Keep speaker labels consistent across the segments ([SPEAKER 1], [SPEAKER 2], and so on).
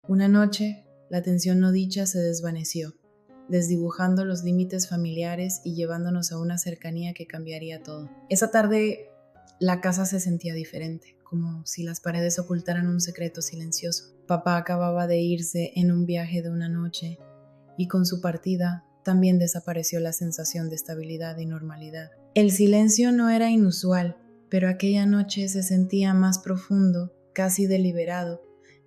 [SPEAKER 1] Una noche, la tensión no dicha se desvaneció, desdibujando los límites familiares y llevándonos a una cercanía que cambiaría todo. Esa tarde, la casa se sentía diferente, como si las paredes ocultaran un secreto silencioso. Papá acababa de irse en un viaje de una noche y con su partida también desapareció la sensación de estabilidad y normalidad. El silencio no era inusual, pero aquella noche se sentía más profundo, casi deliberado,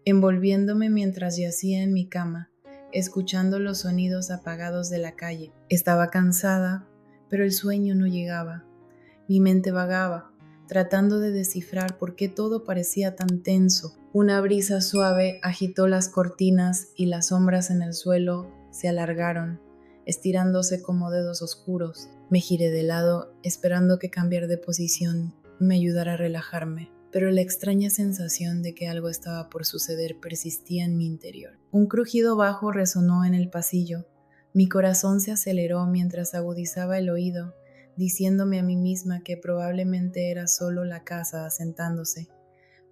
[SPEAKER 1] envolviéndome mientras yacía en mi cama, escuchando los sonidos apagados de la calle. Estaba cansada, pero el sueño no llegaba. Mi mente vagaba, tratando de descifrar por qué todo parecía tan tenso. Una brisa suave agitó las cortinas y las sombras en el suelo se alargaron, estirándose como dedos oscuros. Me giré de lado, esperando que cambiar de posición me ayudara a relajarme, pero la extraña sensación de que algo estaba por suceder persistía en mi interior. Un crujido bajo resonó en el pasillo. Mi corazón se aceleró mientras agudizaba el oído, diciéndome a mí misma que probablemente era solo la casa asentándose.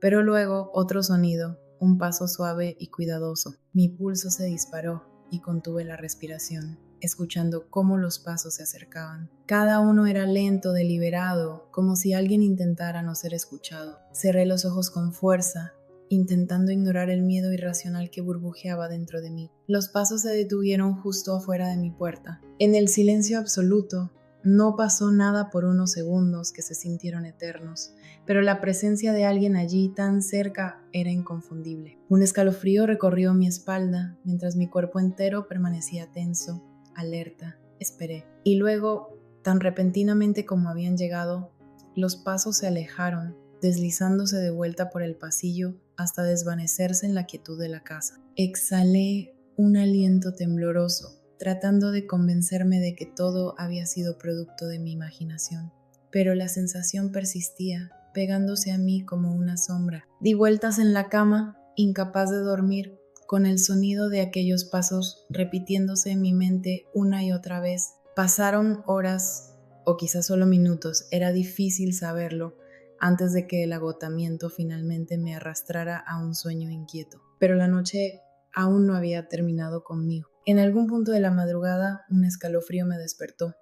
[SPEAKER 1] Pero luego otro sonido, un paso suave y cuidadoso. Mi pulso se disparó y contuve la respiración, escuchando cómo los pasos se acercaban. Cada uno era lento, deliberado, como si alguien intentara no ser escuchado. Cerré los ojos con fuerza, intentando ignorar el miedo irracional que burbujeaba dentro de mí. Los pasos se detuvieron justo afuera de mi puerta. En el silencio absoluto, no pasó nada por unos segundos que se sintieron eternos, pero la presencia de alguien allí tan cerca era inconfundible. Un escalofrío recorrió mi espalda mientras mi cuerpo entero permanecía tenso, alerta. Esperé. Y luego, tan repentinamente como habían llegado, los pasos se alejaron, deslizándose de vuelta por el pasillo hasta desvanecerse en la quietud de la casa. Exhalé un aliento tembloroso, tratando de convencerme de que todo había sido producto de mi imaginación. Pero la sensación persistía, pegándose a mí como una sombra. Di vueltas en la cama, incapaz de dormir, con el sonido de aquellos pasos repitiéndose en mi mente una y otra vez. Pasaron horas, o quizás solo minutos, era difícil saberlo, antes de que el agotamiento finalmente me arrastrara a un sueño inquieto. Pero la noche aún no había terminado conmigo. En algún punto de la madrugada, un escalofrío me despertó.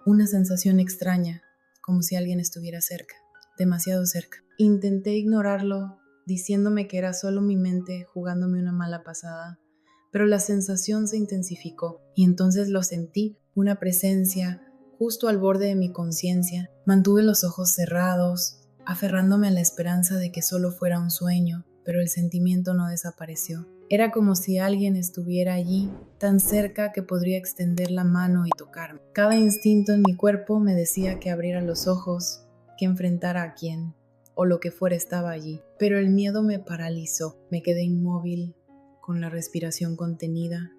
[SPEAKER 1] Una sensación extraña, como si alguien estuviera cerca, demasiado cerca. Intenté ignorarlo, diciéndome que era solo mi mente jugándome una mala pasada, pero la sensación se intensificó y entonces lo sentí, una presencia justo al borde de mi conciencia. Mantuve los ojos cerrados, aferrándome a la esperanza de que solo fuera un sueño, pero el sentimiento no desapareció. Era como si alguien estuviera allí, tan cerca que podría extender la mano y tocarme. Cada instinto en mi cuerpo me decía que abriera los ojos, que enfrentara a quien o lo que fuera estaba allí. Pero el miedo me paralizó. Me quedé inmóvil, con la respiración contenida,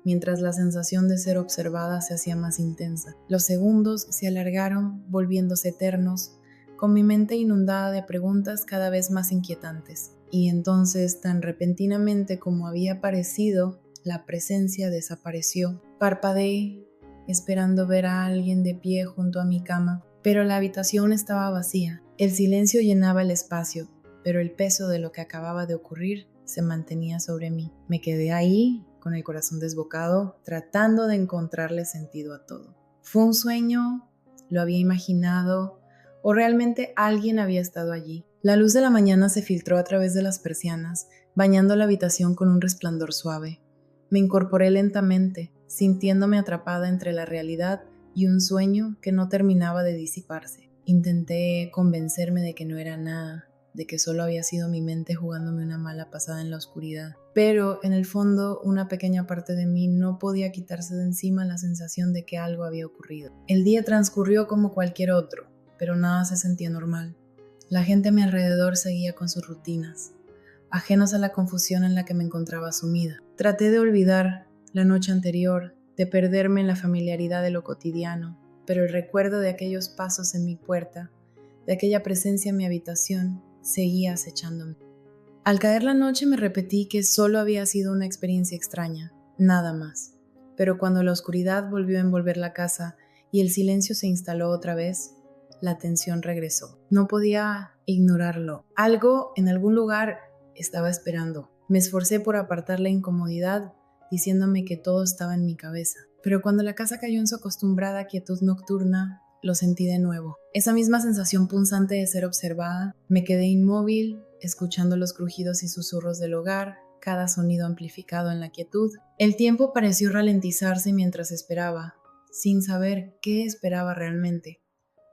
[SPEAKER 1] mientras la sensación de ser observada se hacía más intensa. Los segundos se alargaron, volviéndose eternos, con mi mente inundada de preguntas cada vez más inquietantes. Y entonces, tan repentinamente como había aparecido, la presencia desapareció. Parpadeé, esperando ver a alguien de pie junto a mi cama, pero la habitación estaba vacía. El silencio llenaba el espacio, pero el peso de lo que acababa de ocurrir se mantenía sobre mí. Me quedé ahí, con el corazón desbocado, tratando de encontrarle sentido a todo. ¿Fue un sueño? ¿Lo había imaginado? ¿O realmente alguien había estado allí? La luz de la mañana se filtró a través de las persianas, bañando la habitación con un resplandor suave. Me incorporé lentamente, sintiéndome atrapada entre la realidad y un sueño que no terminaba de disiparse. Intenté convencerme de que no era nada, de que solo había sido mi mente jugándome una mala pasada en la oscuridad. Pero, en el fondo, una pequeña parte de mí no podía quitarse de encima la sensación de que algo había ocurrido. El día transcurrió como cualquier otro, pero nada se sentía normal. La gente a mi alrededor seguía con sus rutinas, ajenos a la confusión en la que me encontraba sumida. Traté de olvidar la noche anterior, de perderme en la familiaridad de lo cotidiano, pero el recuerdo de aquellos pasos en mi puerta, de aquella presencia en mi habitación, seguía acechándome. Al caer la noche me repetí que solo había sido una experiencia extraña, nada más. Pero cuando la oscuridad volvió a envolver la casa y el silencio se instaló otra vez, la tensión regresó. No podía ignorarlo. Algo en algún lugar estaba esperando. Me esforcé por apartar la incomodidad, diciéndome que todo estaba en mi cabeza. Pero cuando la casa cayó en su acostumbrada quietud nocturna, lo sentí de nuevo. Esa misma sensación punzante de ser observada. Me quedé inmóvil, escuchando los crujidos y susurros del hogar, cada sonido amplificado en la quietud. El tiempo pareció ralentizarse mientras esperaba, sin saber qué esperaba realmente,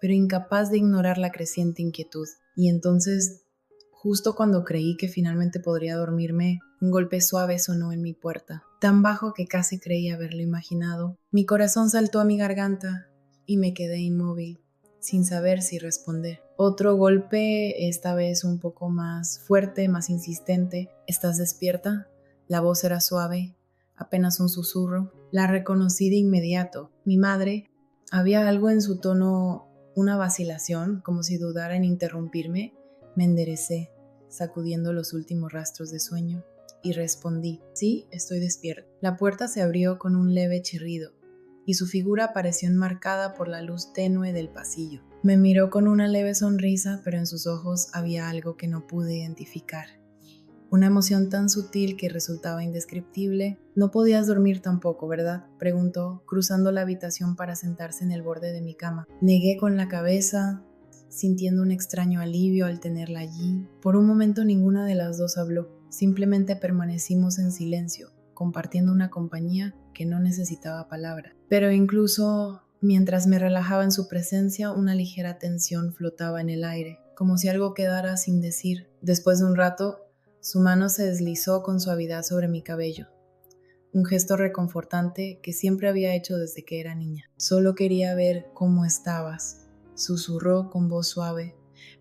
[SPEAKER 1] pero incapaz de ignorar la creciente inquietud. Y entonces, justo cuando creí que finalmente podría dormirme, un golpe suave sonó en mi puerta, tan bajo que casi creí haberlo imaginado. Mi corazón saltó a mi garganta y me quedé inmóvil, sin saber si responder. Otro golpe, esta vez un poco más fuerte, más insistente. ¿Estás despierta? La voz era suave, apenas un susurro. La reconocí de inmediato. Mi madre. Había algo en su tono, una vacilación, como si dudara en interrumpirme. Me enderecé, sacudiendo los últimos rastros de sueño, y respondí: sí, estoy despierta. La puerta se abrió con un leve chirrido, y su figura apareció enmarcada por la luz tenue del pasillo. Me miró con una leve sonrisa, pero en sus ojos había algo que no pude identificar. Una emoción tan sutil que resultaba indescriptible. No podías dormir tampoco, ¿verdad?, preguntó, cruzando la habitación para sentarse en el borde de mi cama. Negué con la cabeza, sintiendo un extraño alivio al tenerla allí. Por un momento ninguna de las dos habló. Simplemente permanecimos en silencio, compartiendo una compañía que no necesitaba palabra. Pero incluso mientras me relajaba en su presencia, una ligera tensión flotaba en el aire, como si algo quedara sin decir. Después de un rato, su mano se deslizó con suavidad sobre mi cabello, un gesto reconfortante que siempre había hecho desde que era niña. Solo quería ver cómo estabas, susurró con voz suave,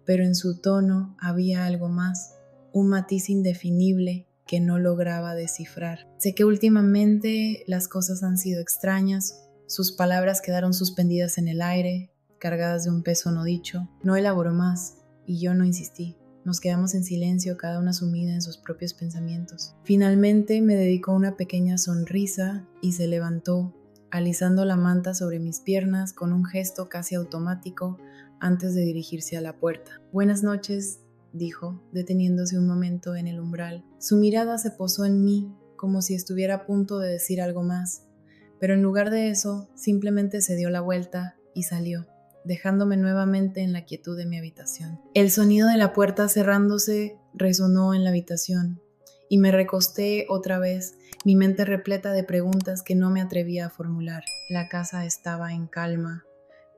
[SPEAKER 1] pero en su tono había algo más, un matiz indefinible que no lograba descifrar. Sé que últimamente las cosas han sido extrañas, sus palabras quedaron suspendidas en el aire, cargadas de un peso no dicho. No elaboró más, y yo no insistí. Nos quedamos en silencio, cada una sumida en sus propios pensamientos. Finalmente me dedicó una pequeña sonrisa y se levantó, alisando la manta sobre mis piernas con un gesto casi automático antes de dirigirse a la puerta. Buenas noches, dijo, deteniéndose un momento en el umbral. Su mirada se posó en mí, como si estuviera a punto de decir algo más, pero en lugar de eso, simplemente se dio la vuelta y salió, dejándome nuevamente en la quietud de mi habitación. El sonido de la puerta cerrándose resonó en la habitación, y me recosté otra vez, mi mente repleta de preguntas que no me atrevía a formular. La casa estaba en calma,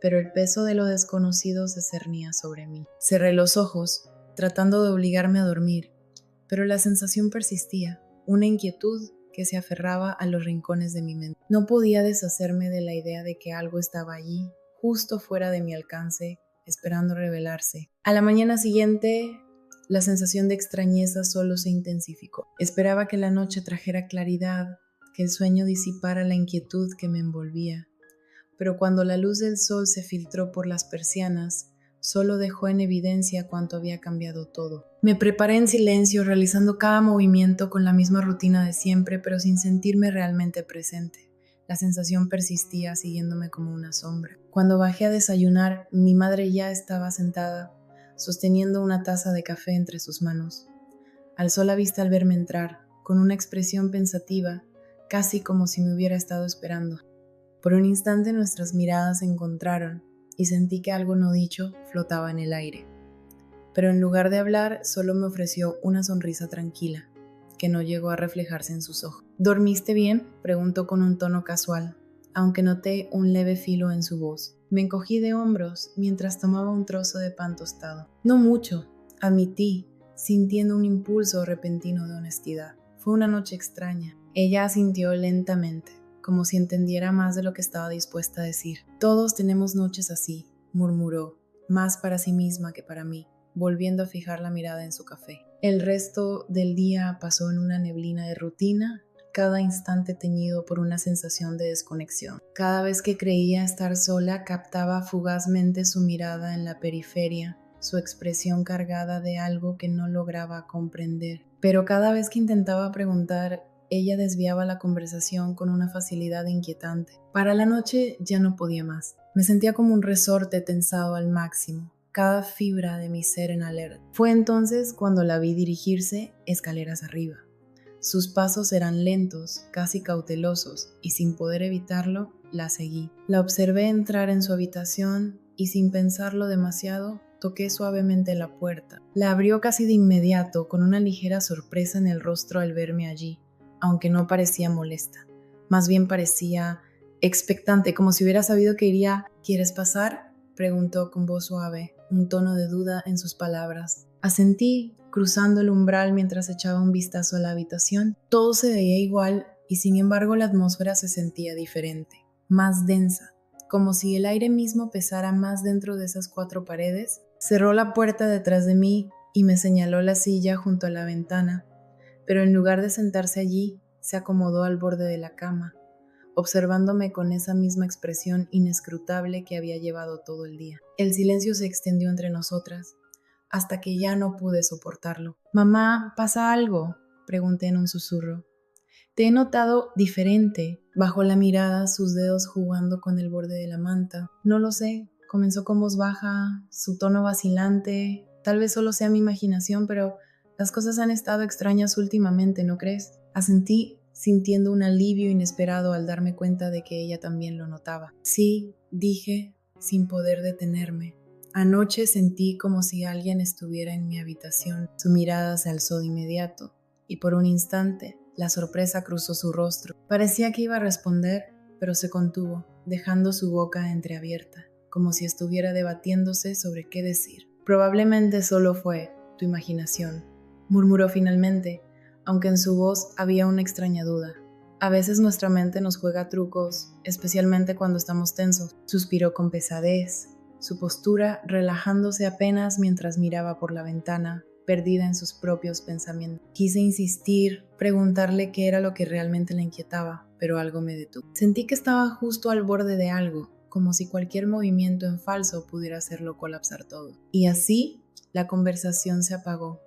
[SPEAKER 1] pero el peso de lo desconocido se cernía sobre mí. Cerré los ojos, tratando de obligarme a dormir, pero la sensación persistía, una inquietud que se aferraba a los rincones de mi mente. No podía deshacerme de la idea de que algo estaba allí, justo fuera de mi alcance, esperando revelarse. A la mañana siguiente, la sensación de extrañeza solo se intensificó. Esperaba que la noche trajera claridad, que el sueño disipara la inquietud que me envolvía. Pero cuando la luz del sol se filtró por las persianas, solo dejó en evidencia cuánto había cambiado todo. Me preparé en silencio, realizando cada movimiento con la misma rutina de siempre, pero sin sentirme realmente presente. La sensación persistía, siguiéndome como una sombra. Cuando bajé a desayunar, mi madre ya estaba sentada, sosteniendo una taza de café entre sus manos. Alzó la vista al verme entrar, con una expresión pensativa, casi como si me hubiera estado esperando. Por un instante nuestras miradas se encontraron y sentí que algo no dicho flotaba en el aire. Pero en lugar de hablar, solo me ofreció una sonrisa tranquila, que no llegó a reflejarse en sus ojos. ¿Dormiste bien?, preguntó con un tono casual, aunque noté un leve filo en su voz. Me encogí de hombros mientras tomaba un trozo de pan tostado. No mucho, admití, sintiendo un impulso repentino de honestidad. Fue una noche extraña. Ella asintió lentamente, como si entendiera más de lo que estaba dispuesta a decir. Todos tenemos noches así, murmuró, más para sí misma que para mí, volviendo a fijar la mirada en su café. El resto del día pasó en una neblina de rutina, cada instante teñido por una sensación de desconexión. Cada vez que creía estar sola, captaba fugazmente su mirada en la periferia, su expresión cargada de algo que no lograba comprender. Pero cada vez que intentaba preguntar, ella desviaba la conversación con una facilidad inquietante. Para la noche ya no podía más. Me sentía como un resorte tensado al máximo, cada fibra de mi ser en alerta. Fue entonces cuando la vi dirigirse escaleras arriba. Sus pasos eran lentos, casi cautelosos, y sin poder evitarlo, la seguí. La observé entrar en su habitación y sin pensarlo demasiado, toqué suavemente la puerta. La abrió casi de inmediato, con una ligera sorpresa en el rostro al verme allí, aunque no parecía molesta. Más bien parecía expectante, como si hubiera sabido que iría. ¿Quieres pasar?, preguntó con voz suave, un tono de duda en sus palabras. Asentí, cruzando el umbral mientras echaba un vistazo a la habitación. Todo se veía igual y sin embargo la atmósfera se sentía diferente, más densa, como si el aire mismo pesara más dentro de esas 4 paredes. Cerró la puerta detrás de mí y me señaló la silla junto a la ventana, pero en lugar de sentarse allí, se acomodó al borde de la cama, observándome con esa misma expresión inescrutable que había llevado todo el día. El silencio se extendió entre nosotras, hasta que ya no pude soportarlo. «Mamá, ¿pasa algo?», pregunté en un susurro. «Te he notado diferente», bajó la mirada, sus dedos jugando con el borde de la manta. «No lo sé», comenzó con voz baja, su tono vacilante. «Tal vez solo sea mi imaginación, pero las cosas han estado extrañas últimamente, ¿no crees?». Asentí, sintiendo un alivio inesperado al darme cuenta de que ella también lo notaba. «Sí», dije, sin poder detenerme. «Anoche sentí como si alguien estuviera en mi habitación». Su mirada se alzó de inmediato, y por un instante la sorpresa cruzó su rostro. Parecía que iba a responder, pero se contuvo, dejando su boca entreabierta, como si estuviera debatiéndose sobre qué decir. «Probablemente solo fue tu imaginación», murmuró finalmente, aunque en su voz había una extraña duda. «A veces nuestra mente nos juega trucos, especialmente cuando estamos tensos». Suspiró con pesadez, su postura relajándose apenas mientras miraba por la ventana, perdida en sus propios pensamientos. Quise insistir, preguntarle qué era lo que realmente la inquietaba, pero algo me detuvo. Sentí que estaba justo al borde de algo, como si cualquier movimiento en falso pudiera hacerlo colapsar todo. Y así, la conversación se apagó,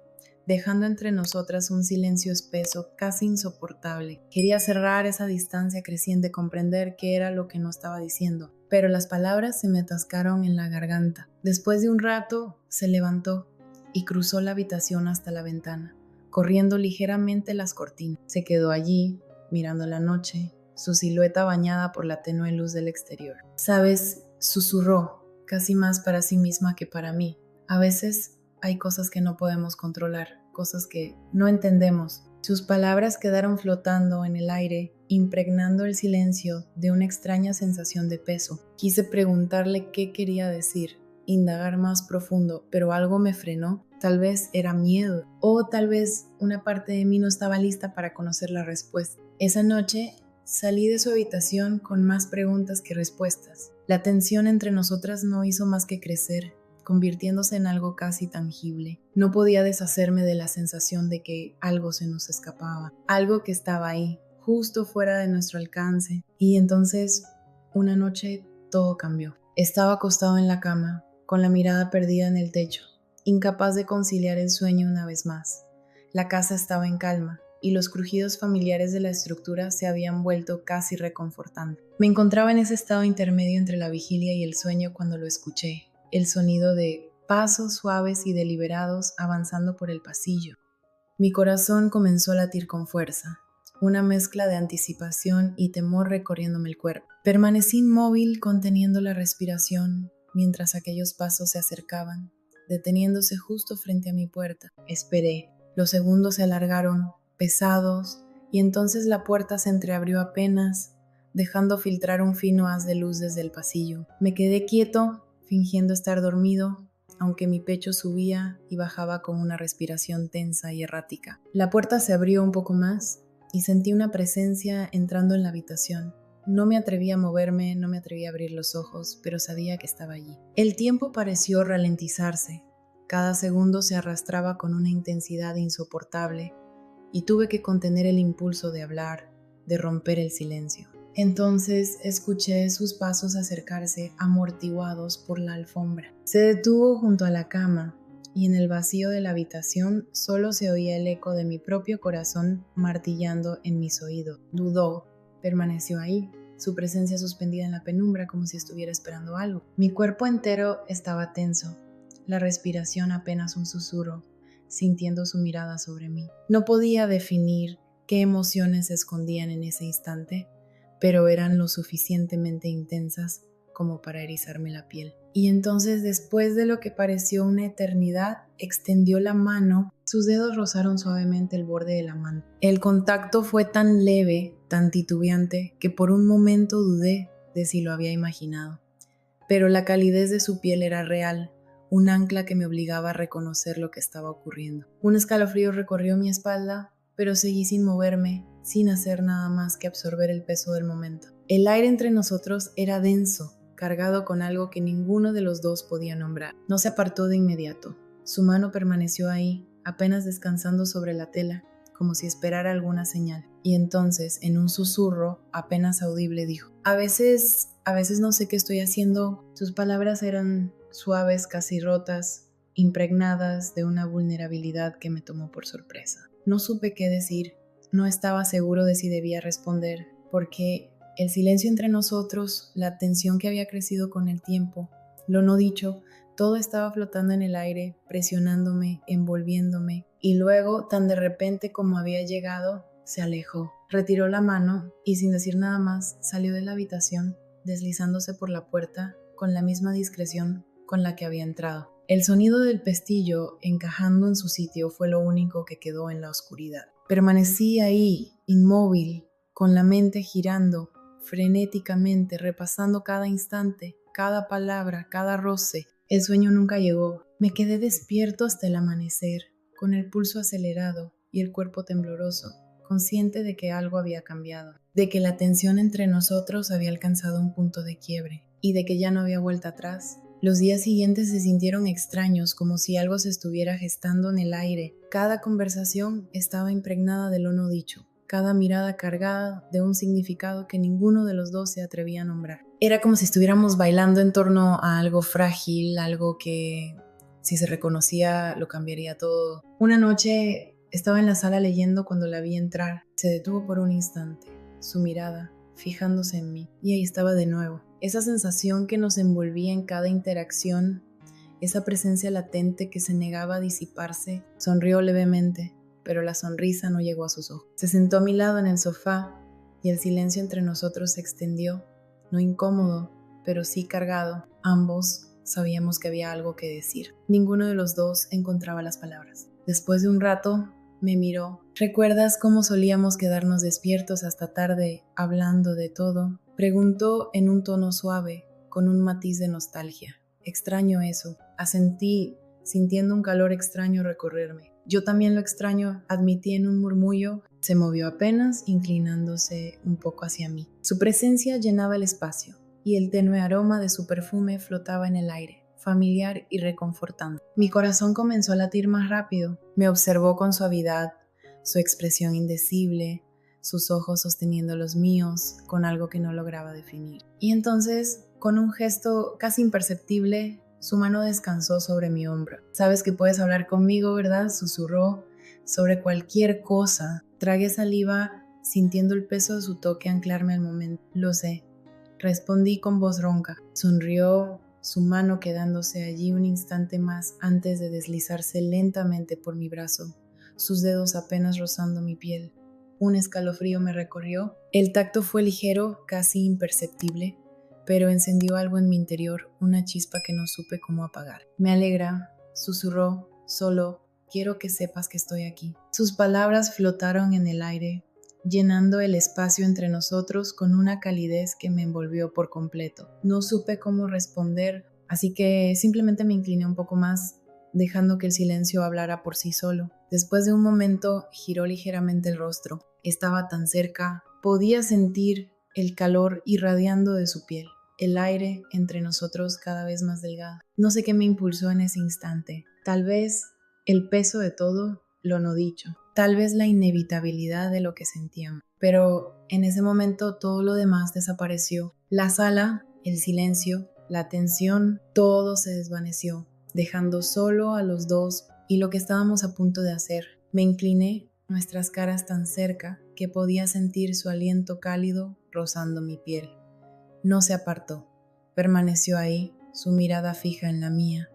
[SPEAKER 1] dejando entre nosotras un silencio espeso, casi insoportable. Quería cerrar esa distancia creciente, comprender qué era lo que no estaba diciendo, pero las palabras se me atascaron en la garganta. Después de un rato, se levantó y cruzó la habitación hasta la ventana, corriendo ligeramente las cortinas. Se quedó allí, mirando la noche, su silueta bañada por la tenue luz del exterior. «Sabes», susurró, casi más para sí misma que para mí, «a veces hay cosas que no podemos controlar, cosas que no entendemos». Sus palabras quedaron flotando en el aire, impregnando el silencio de una extraña sensación de peso. Quise preguntarle qué quería decir, indagar más profundo, pero algo me frenó. Tal vez era miedo, o tal vez una parte de mí no estaba lista para conocer la respuesta. Esa noche salí de su habitación con más preguntas que respuestas. La tensión entre nosotras no hizo más que crecer, convirtiéndose en algo casi tangible. No podía deshacerme de la sensación de que algo se nos escapaba, algo que estaba ahí, justo fuera de nuestro alcance. Y entonces, una noche, todo cambió. Estaba acostado en la cama, con la mirada perdida en el techo, incapaz de conciliar el sueño una vez más. La casa estaba en calma, y los crujidos familiares de la estructura se habían vuelto casi reconfortantes. Me encontraba en ese estado intermedio entre la vigilia y el sueño cuando lo escuché. El sonido de pasos suaves y deliberados avanzando por el pasillo. Mi corazón comenzó a latir con fuerza, una mezcla de anticipación y temor recorriéndome el cuerpo. Permanecí inmóvil, conteniendo la respiración, mientras aquellos pasos se acercaban, deteniéndose justo frente a mi puerta. Esperé. Los segundos se alargaron, pesados, y entonces la puerta se entreabrió apenas, dejando filtrar un fino haz de luz desde el pasillo. Me quedé quieto, fingiendo estar dormido, aunque mi pecho subía y bajaba con una respiración tensa y errática. La puerta se abrió un poco más y sentí una presencia entrando en la habitación. No me atreví a moverme, no me atreví a abrir los ojos, pero sabía que estaba allí. El tiempo pareció ralentizarse. Cada segundo se arrastraba con una intensidad insoportable y tuve que contener el impulso de hablar, de romper el silencio. Entonces escuché sus pasos acercarse amortiguados por la alfombra. Se detuvo junto a la cama y en el vacío de la habitación solo se oía el eco de mi propio corazón martillando en mis oídos. Dudó, permaneció ahí, su presencia suspendida en la penumbra como si estuviera esperando algo. Mi cuerpo entero estaba tenso, la respiración apenas un susurro, sintiendo su mirada sobre mí. No podía definir qué emociones se escondían en ese instante, pero eran lo suficientemente intensas como para erizarme la piel. Y entonces, después de lo que pareció una eternidad, extendió la mano. Sus dedos rozaron suavemente el borde de la manta. El contacto fue tan leve, tan titubeante, que por un momento dudé de si lo había imaginado. Pero la calidez de su piel era real, un ancla que me obligaba a reconocer lo que estaba ocurriendo. Un escalofrío recorrió mi espalda, pero seguí sin moverme, sin hacer nada más que absorber el peso del momento. El aire entre nosotros era denso, cargado con algo que ninguno de los dos podía nombrar. No se apartó de inmediato. Su mano permaneció ahí, apenas descansando sobre la tela, como si esperara alguna señal. Y entonces, en un susurro apenas audible, dijo: A veces no sé qué estoy haciendo. Sus palabras eran suaves, casi rotas, impregnadas de una vulnerabilidad que me tomó por sorpresa. No supe qué decir. No estaba seguro de si debía responder, porque el silencio entre nosotros, la tensión que había crecido con el tiempo, lo no dicho, todo estaba flotando en el aire, presionándome, envolviéndome, y luego, tan de repente como había llegado, se alejó. Retiró la mano y, sin decir nada más, salió de la habitación, deslizándose por la puerta con la misma discreción con la que había entrado. El sonido del pestillo encajando en su sitio fue lo único que quedó en la oscuridad. Permanecí ahí, inmóvil, con la mente girando frenéticamente, repasando cada instante, cada palabra, cada roce. El sueño nunca llegó. Me quedé despierto hasta el amanecer, con el pulso acelerado y el cuerpo tembloroso, consciente de que algo había cambiado, de que la tensión entre nosotros había alcanzado un punto de quiebre y de que ya no había vuelta atrás. Los días siguientes se sintieron extraños, como si algo se estuviera gestando en el aire. Cada conversación estaba impregnada de lo no dicho, cada mirada cargada de un significado que ninguno de los dos se atrevía a nombrar. Era como si estuviéramos bailando en torno a algo frágil, algo que, si se reconocía, lo cambiaría todo. Una noche estaba en la sala leyendo cuando la vi entrar. Se detuvo por un instante, su mirada fijándose en mí, y ahí estaba de nuevo. Esa sensación que nos envolvía en cada interacción, esa presencia latente que se negaba a disiparse. Sonrió levemente, pero la sonrisa no llegó a sus ojos. Se sentó a mi lado en el sofá y el silencio entre nosotros se extendió, no incómodo, pero sí cargado. Ambos sabíamos que había algo que decir. Ninguno de los dos encontraba las palabras. Después de un rato, me miró. ¿Recuerdas cómo solíamos quedarnos despiertos hasta tarde, hablando de todo? Preguntó en un tono suave, con un matiz de nostalgia. Extraño eso. Asentí, sintiendo un calor extraño recorrerme. Yo también lo extraño, admití en un murmullo. Se movió apenas, inclinándose un poco hacia mí. Su presencia llenaba el espacio, y el tenue aroma de su perfume flotaba en el aire, familiar y reconfortante. Mi corazón comenzó a latir más rápido. Me observó con suavidad, su expresión indecible, sus ojos sosteniendo los míos con algo que no lograba definir. Y entonces, con un gesto casi imperceptible, su mano descansó sobre mi hombro. Sabes que puedes hablar conmigo, ¿verdad? Susurró. Sobre cualquier cosa. Tragué saliva, sintiendo el peso de su toque anclarme al momento. Lo sé. Respondí con voz ronca. Sonrió, su mano quedándose allí un instante más antes de deslizarse lentamente por mi brazo, sus dedos apenas rozando mi piel. Un escalofrío me recorrió. El tacto fue ligero, casi imperceptible, pero encendió algo en mi interior, una chispa que no supe cómo apagar. Me alegra, susurró, solo quiero que sepas que estoy aquí. Sus palabras flotaron en el aire, llenando el espacio entre nosotros con una calidez que me envolvió por completo. No supe cómo responder, así que simplemente me incliné un poco más, dejando que el silencio hablara por sí solo. Después de un momento, giró ligeramente el rostro. Estaba tan cerca, podía sentir el calor irradiando de su piel, el aire entre nosotros cada vez más delgado. No sé qué me impulsó en ese instante. Tal vez el peso de todo lo no dicho. Tal vez la inevitabilidad de lo que sentíamos. Pero en ese momento todo lo demás desapareció. La sala, el silencio, la tensión, todo se desvaneció, dejando solo a los dos y lo que estábamos a punto de hacer. Me incliné, nuestras caras tan cerca que podía sentir su aliento cálido rozando mi piel. No se apartó, permaneció ahí, su mirada fija en la mía,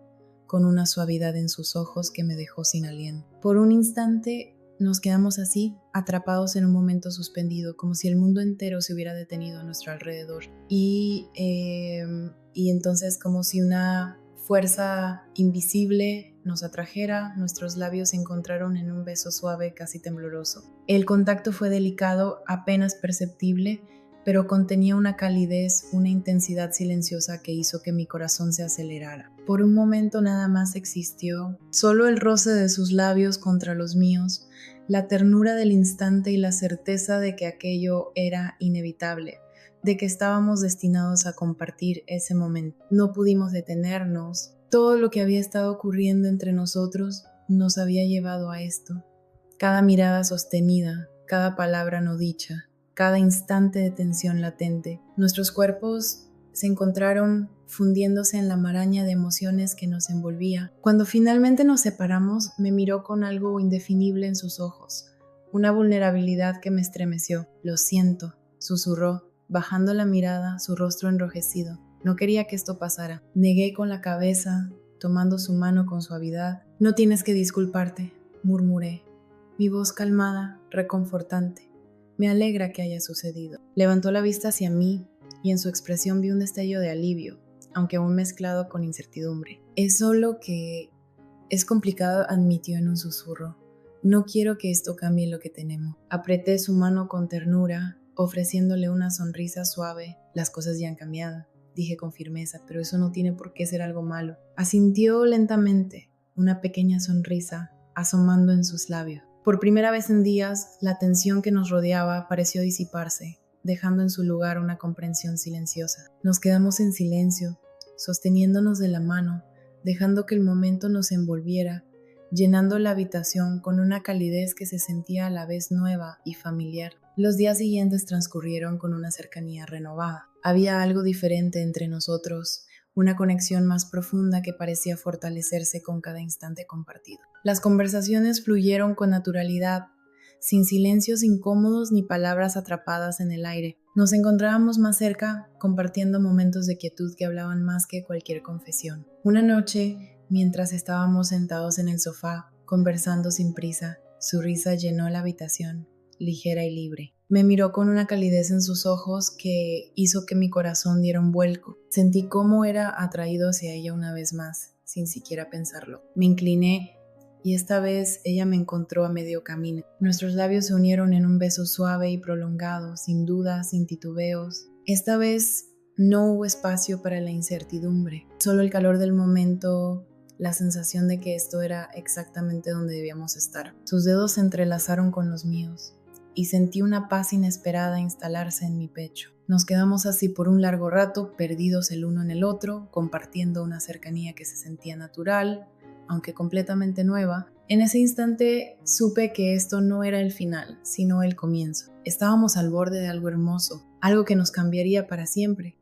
[SPEAKER 1] con una suavidad en sus ojos que me dejó sin aliento. Por un instante Nos quedamos así, atrapados en un momento suspendido, como si el mundo entero se hubiera detenido a nuestro alrededor. Y entonces como si una fuerza invisible nos atrajera, nuestros labios se encontraron en un beso suave, casi tembloroso. El contacto fue delicado, apenas perceptible, pero contenía una calidez, una intensidad silenciosa que hizo que mi corazón se acelerara. Por un momento nada más existió, solo el roce de sus labios contra los míos, la ternura del instante y la certeza de que aquello era inevitable, de que estábamos destinados a compartir ese momento. No pudimos detenernos. Todo lo que había estado ocurriendo entre nosotros nos había llevado a esto. Cada mirada sostenida, cada palabra no dicha, cada instante de tensión latente. Nuestros cuerpos se encontraron fundiéndose en la maraña de emociones que nos envolvía. Cuando finalmente nos separamos, me miró con algo indefinible en sus ojos, una vulnerabilidad que me estremeció. Lo siento, susurró, bajando la mirada, su rostro enrojecido. No quería que esto pasara. Negué con la cabeza, tomando su mano con suavidad. No tienes que disculparte, murmuré, mi voz calmada, reconfortante. Me alegra que haya sucedido. Levantó la vista hacia mí y en su expresión vi un destello de alivio, aunque aún mezclado con incertidumbre. Es solo que es complicado, admitió en un susurro. No quiero que esto cambie lo que tenemos. Apreté su mano con ternura, ofreciéndole una sonrisa suave. Las cosas ya han cambiado, dije con firmeza, pero eso no tiene por qué ser algo malo. Asintió lentamente, una pequeña sonrisa asomando en sus labios. Por primera vez en días, la tensión que nos rodeaba pareció disiparse, dejando en su lugar una comprensión silenciosa. Nos quedamos en silencio, sosteniéndonos de la mano, dejando que el momento nos envolviera, llenando la habitación con una calidez que se sentía a la vez nueva y familiar. Los días siguientes transcurrieron con una cercanía renovada. Había algo diferente entre nosotros, una conexión más profunda que parecía fortalecerse con cada instante compartido. Las conversaciones fluyeron con naturalidad, sin silencios incómodos ni palabras atrapadas en el aire. Nos encontrábamos más cerca, compartiendo momentos de quietud que hablaban más que cualquier confesión. Una noche, mientras estábamos sentados en el sofá, conversando sin prisa, su risa llenó la habitación, ligera y libre. Me miró con una calidez en sus ojos que hizo que mi corazón diera un vuelco. Sentí cómo era atraído hacia ella una vez más, sin siquiera pensarlo. Me incliné y esta vez ella me encontró a medio camino. Nuestros labios se unieron en un beso suave y prolongado, sin dudas, sin titubeos. Esta vez no hubo espacio para la incertidumbre, solo el calor del momento, la sensación de que esto era exactamente donde debíamos estar. Sus dedos se entrelazaron con los míos y sentí una paz inesperada instalarse en mi pecho. Nos quedamos así por un largo rato, perdidos el uno en el otro, compartiendo una cercanía que se sentía natural, aunque completamente nueva. En ese instante supe que esto no era el final, sino el comienzo. Estábamos al borde de algo hermoso, algo que nos cambiaría para siempre.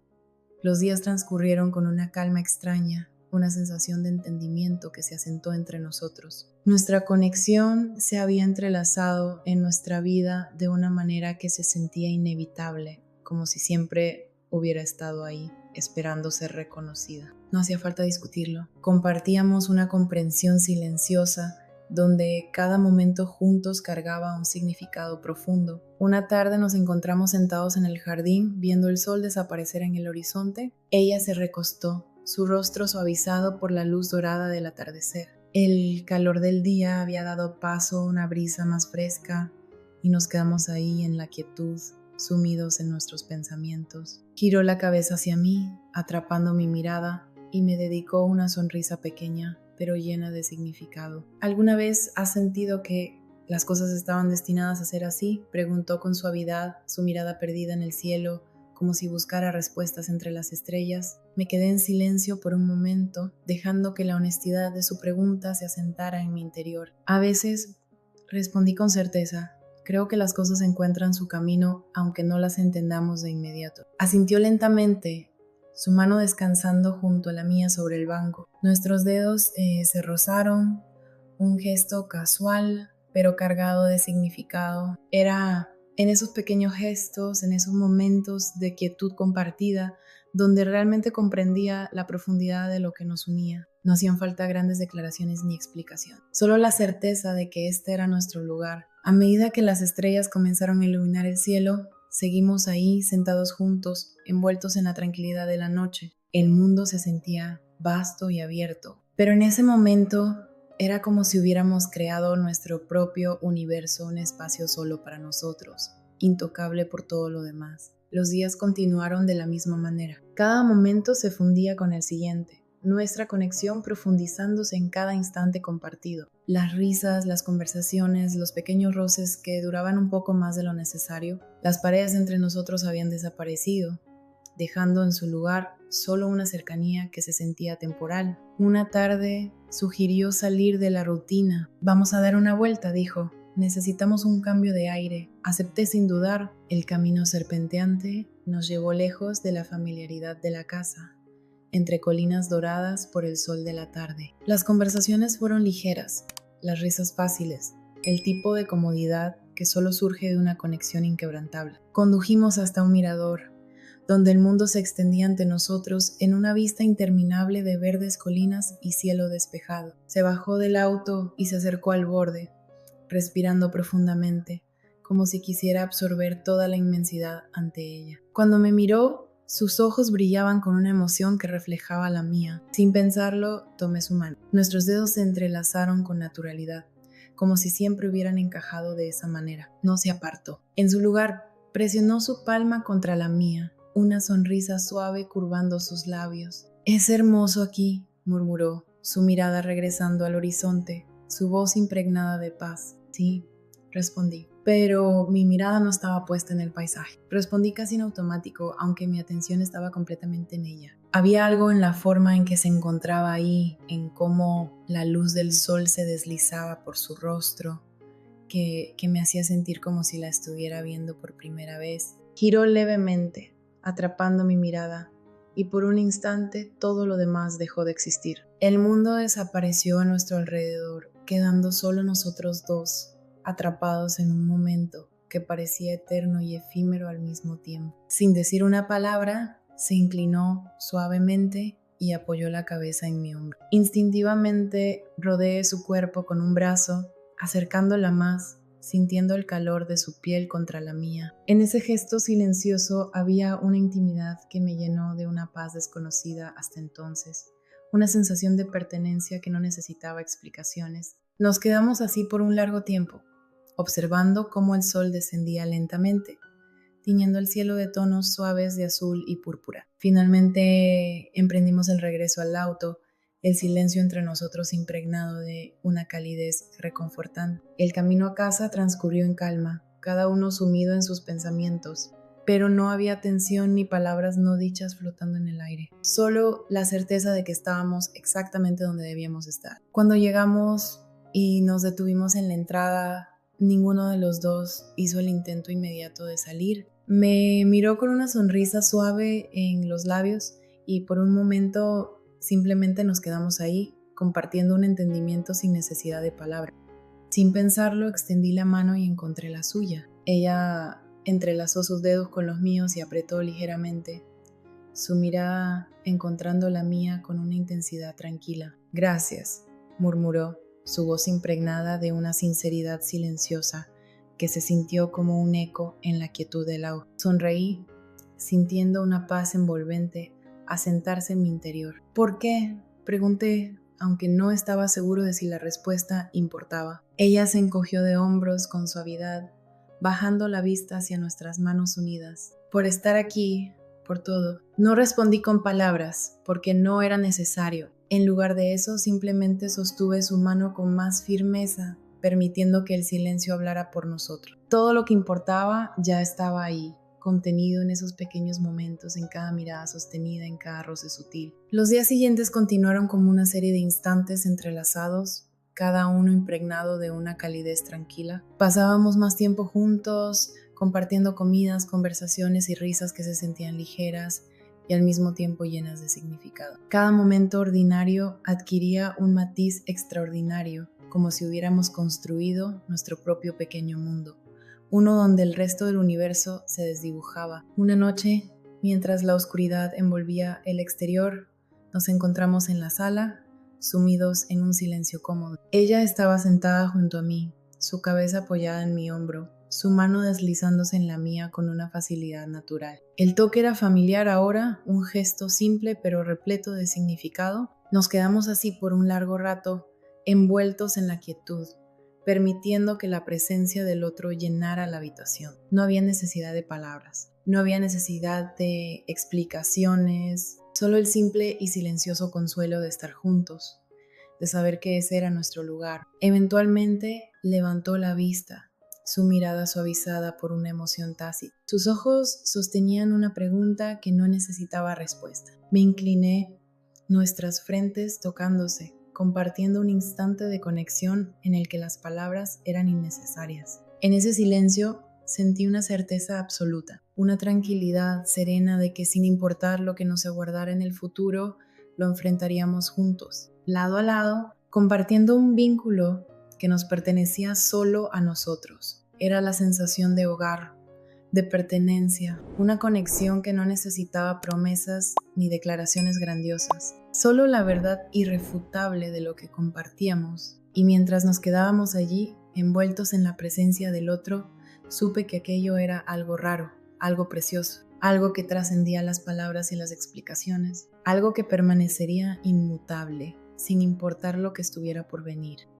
[SPEAKER 1] Los días transcurrieron con una calma extraña, una sensación de entendimiento que se asentó entre nosotros. Nuestra conexión se había entrelazado en nuestra vida de una manera que se sentía inevitable, como si siempre hubiera estado ahí, esperando ser reconocida. No hacía falta discutirlo. Compartíamos una comprensión silenciosa donde cada momento juntos cargaba un significado profundo. Una tarde nos encontramos sentados en el jardín, viendo el sol desaparecer en el horizonte. Ella se recostó, su rostro suavizado por la luz dorada del atardecer. El calor del día había dado paso a una brisa más fresca y nos quedamos ahí en la quietud, sumidos en nuestros pensamientos. Giró la cabeza hacia mí, atrapando mi mirada, y me dedicó una sonrisa pequeña, pero llena de significado. ¿Alguna vez has sentido que las cosas estaban destinadas a ser así? Preguntó con suavidad, su mirada perdida en el cielo, como si buscara respuestas entre las estrellas. Me quedé en silencio por un momento, dejando que la honestidad de su pregunta se asentara en mi interior. A veces, respondí con certeza, creo que las cosas encuentran su camino aunque no las entendamos de inmediato. Asintió lentamente, su mano descansando junto a la mía sobre el banco. Nuestros dedos se rozaron, un gesto casual, pero cargado de significado. Era en esos pequeños gestos, en esos momentos de quietud compartida, donde realmente comprendía la profundidad de lo que nos unía. No hacían falta grandes declaraciones ni explicación, solo la certeza de que este era nuestro lugar. A medida que las estrellas comenzaron a iluminar el cielo, seguimos ahí sentados juntos, envueltos en la tranquilidad de la noche. El mundo se sentía vasto y abierto, pero en ese momento era como si hubiéramos creado nuestro propio universo, un espacio solo para nosotros, intocable por todo lo demás. Los días continuaron de la misma manera. Cada momento se fundía con el siguiente, nuestra conexión profundizándose en cada instante compartido. Las risas, las conversaciones, los pequeños roces que duraban un poco más de lo necesario. Las paredes entre nosotros habían desaparecido, dejando en su lugar solo una cercanía que se sentía temporal. Una tarde sugirió salir de la rutina. Vamos a dar una vuelta, dijo. Necesitamos un cambio de aire. Acepté sin dudar. El camino serpenteante nos llevó lejos de la familiaridad de la casa, entre colinas doradas por el sol de la tarde. Las conversaciones fueron ligeras, las risas fáciles, el tipo de comodidad que solo surge de una conexión inquebrantable. Condujimos hasta un mirador, donde el mundo se extendía ante nosotros en una vista interminable de verdes colinas y cielo despejado. Se bajó del auto y se acercó al borde, respirando profundamente, como si quisiera absorber toda la inmensidad ante ella. Cuando me miró, sus ojos brillaban con una emoción que reflejaba la mía. Sin pensarlo, tomé su mano. Nuestros dedos se entrelazaron con naturalidad, como si siempre hubieran encajado de esa manera. No se apartó. En su lugar, presionó su palma contra la mía, una sonrisa suave curvando sus labios. «Es hermoso aquí», murmuró, su mirada regresando al horizonte, su voz impregnada de paz. «Sí», respondí, pero mi mirada no estaba puesta en el paisaje. Respondí casi en automático, aunque mi atención estaba completamente en ella. Había algo en la forma en que se encontraba ahí, en cómo la luz del sol se deslizaba por su rostro, que me hacía sentir como si la estuviera viendo por primera vez. Giró levemente, atrapando mi mirada, y por un instante todo lo demás dejó de existir. El mundo desapareció a nuestro alrededor, quedando solo nosotros dos, atrapados en un momento que parecía eterno y efímero al mismo tiempo. Sin decir una palabra, se inclinó suavemente y apoyó la cabeza en mi hombro. Instintivamente rodeé su cuerpo con un brazo, acercándola más, sintiendo el calor de su piel contra la mía. En ese gesto silencioso había una intimidad que me llenó de una paz desconocida hasta entonces, una sensación de pertenencia que no necesitaba explicaciones. Nos quedamos así por un largo tiempo, observando cómo el sol descendía lentamente, tiñendo el cielo de tonos suaves de azul y púrpura. Finalmente emprendimos el regreso al auto, el silencio entre nosotros impregnado de una calidez reconfortante. El camino a casa transcurrió en calma, cada uno sumido en sus pensamientos, pero no había tensión ni palabras no dichas flotando en el aire, solo la certeza de que estábamos exactamente donde debíamos estar. Cuando llegamos y nos detuvimos en la entrada, ninguno de los dos hizo el intento inmediato de salir. Me miró con una sonrisa suave en los labios y por un momento simplemente nos quedamos ahí, compartiendo un entendimiento sin necesidad de palabras. Sin pensarlo, extendí la mano y encontré la suya. Ella entrelazó sus dedos con los míos y apretó ligeramente, su mirada encontrando la mía con una intensidad tranquila. «Gracias», murmuró, su voz impregnada de una sinceridad silenciosa que se sintió como un eco en la quietud del agua. Sonreí, sintiendo una paz envolvente asentarse en mi interior. «¿Por qué?», pregunté, aunque no estaba seguro de si la respuesta importaba. Ella se encogió de hombros con suavidad, bajando la vista hacia nuestras manos unidas. «Por estar aquí, por todo». No respondí con palabras, porque no era necesario. En lugar de eso, simplemente sostuve su mano con más firmeza, permitiendo que el silencio hablara por nosotros. Todo lo que importaba ya estaba ahí, contenido en esos pequeños momentos, en cada mirada sostenida, en cada roce sutil. Los días siguientes continuaron como una serie de instantes entrelazados, cada uno impregnado de una calidez tranquila. Pasábamos más tiempo juntos, compartiendo comidas, conversaciones y risas que se sentían ligeras y al mismo tiempo llenas de significado. Cada momento ordinario adquiría un matiz extraordinario, como si hubiéramos construido nuestro propio pequeño mundo, uno donde el resto del universo se desdibujaba. Una noche, mientras la oscuridad envolvía el exterior, nos encontramos en la sala, sumidos en un silencio cómodo. Ella estaba sentada junto a mí, su cabeza apoyada en mi hombro, su mano deslizándose en la mía con una facilidad natural. El toque era familiar ahora, un gesto simple pero repleto de significado. Nos quedamos así por un largo rato, envueltos en la quietud, permitiendo que la presencia del otro llenara la habitación. No había necesidad de palabras, no había necesidad de explicaciones, solo el simple y silencioso consuelo de estar juntos, de saber que ese era nuestro lugar. Eventualmente levantó la vista, su mirada suavizada por una emoción tácita. Sus ojos sostenían una pregunta que no necesitaba respuesta. Me incliné, nuestras frentes tocándose, compartiendo un instante de conexión en el que las palabras eran innecesarias. En ese silencio sentí una certeza absoluta, una tranquilidad serena de que sin importar lo que nos aguardara en el futuro, lo enfrentaríamos juntos, lado a lado, compartiendo un vínculo que nos pertenecía solo a nosotros. Era la sensación de hogar, de pertenencia, una conexión que no necesitaba promesas ni declaraciones grandiosas, solo la verdad irrefutable de lo que compartíamos. Y mientras nos quedábamos allí, envueltos en la presencia del otro, supe que aquello era algo raro, algo precioso, algo que trascendía las palabras y las explicaciones, algo que permanecería inmutable, sin importar lo que estuviera por venir.